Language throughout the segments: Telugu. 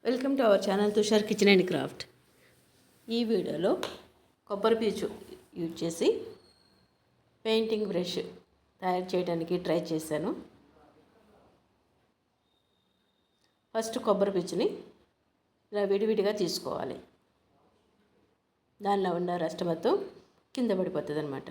Welcome to our channel Tushar kitchen and craft. ఈ వీడియోలో కొబ్బరి పీచు యూజ్ చేసి పెయింటింగ్ బ్రష్ తయారు చేయడానికి ట్రై చేశాను. ఫస్ట్ కొబ్బరి పీచుని ఇలా విడివిడిగా తీసుకోవాలి. దానిలో ఉన్న రస్ట్ మొత్తం కింద పడిపోతుంది అన్నమాట.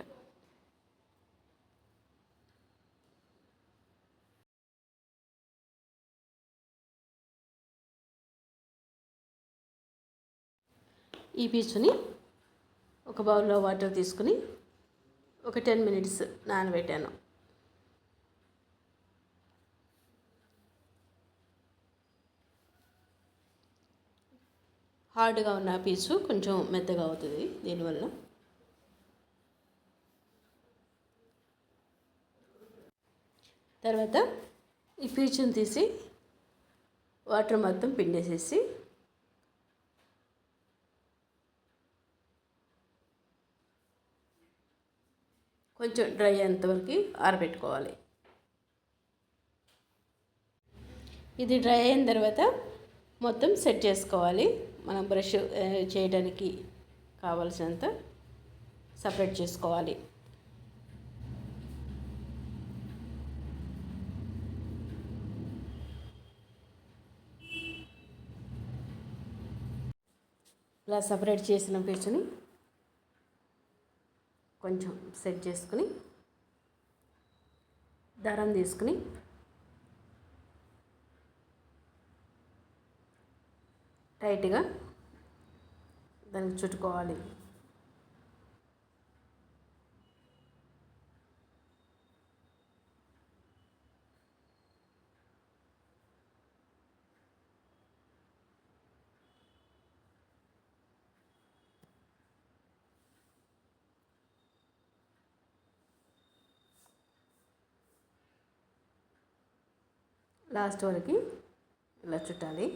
ఈ పీచుని ఒక బౌల్లో వాటర్ తీసుకుని ఒక 10 minutes నానబెట్టాను. హార్డ్గా ఉన్న పీచు కొంచెం మెత్తగా అవుతుంది దీనివల్ల. తర్వాత ఈ పీచుని తీసి వాటర్ మొత్తం పిండేసేసి కొంచెం డ్రై అయ్యేంతవరకు ఆరబెట్టుకోవాలి. ఇది డ్రై అయిన తర్వాత మొత్తం సెట్ చేసుకోవాలి. మనం బ్రష్ చేయడానికి కావలసినంత సపరేట్ చేసుకోవాలి. ఇలా సపరేట్ చేసిన పీచుని కొంచెం సెట్ చేసుకుని దారం తీసుకుని టైట్గా దానికి చుట్టుకోవాలి. లాస్ట్ వరకు ఇలా చుట్టాలి.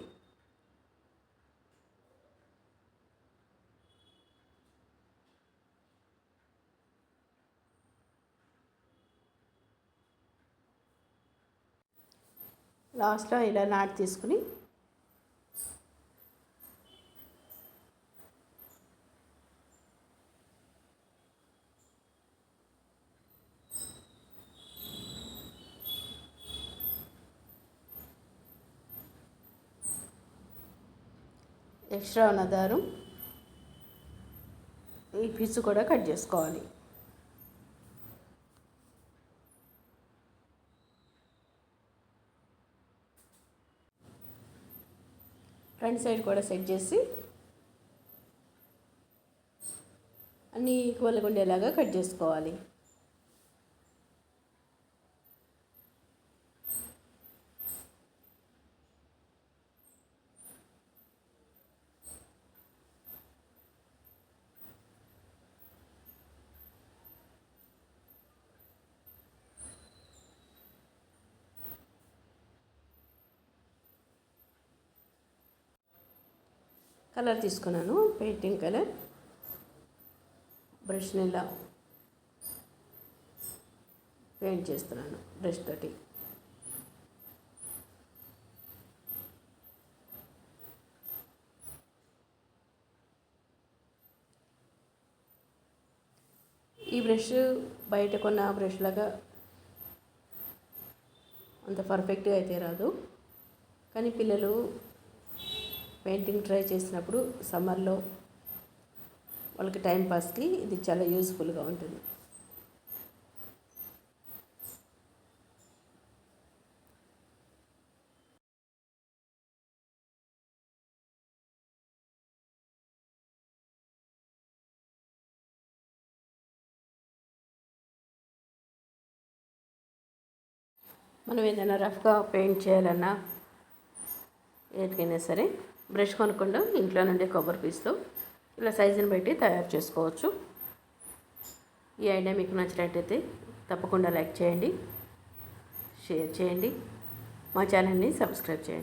లాస్ట్లో ఇలా నాట్ తీసుకుని ఎక్స్ట్రా ఉన్న దారం ఈ పీచు కూడా కట్ చేసుకోవాలి. ఫ్రంట్ సైడ్ కూడా సెట్ చేసి అన్నీ ఈక్వల్గా ఉండేలాగా కట్ చేసుకోవాలి. కలర్ తీసుకున్నాను, పెయింటింగ్ కలర్. బ్రష్ని ఇలా పెయింట్ చేస్తున్నాను బ్రష్ తోటి. ఈ బ్రష్ బయట కొన్న బ్రష్ లాగా అంత పర్ఫెక్ట్గా అయితే రాదు, కానీ పిల్లలు పెయింటింగ్ ట్రై చేసినప్పుడు సమ్మర్లో వాళ్ళకి టైంపాస్కి ఇది చాలా యూస్ఫుల్గా ఉంటుంది. మనం ఏదైనా రఫ్గా పెయింట్ చేయాలన్నా ఏదికైనా సరే బ్రష్ కొనకుండా ఇంట్లో నుండి కొబ్బరి పీచుతో ఇలా సైజుని బట్టి తయారు చేసుకోవచ్చు. ఈ ఐడియా మీకు నచ్చినట్టయితే తప్పకుండా లైక్ చేయండి, షేర్ చేయండి, మా ఛానల్ని సబ్స్క్రైబ్ చేయండి.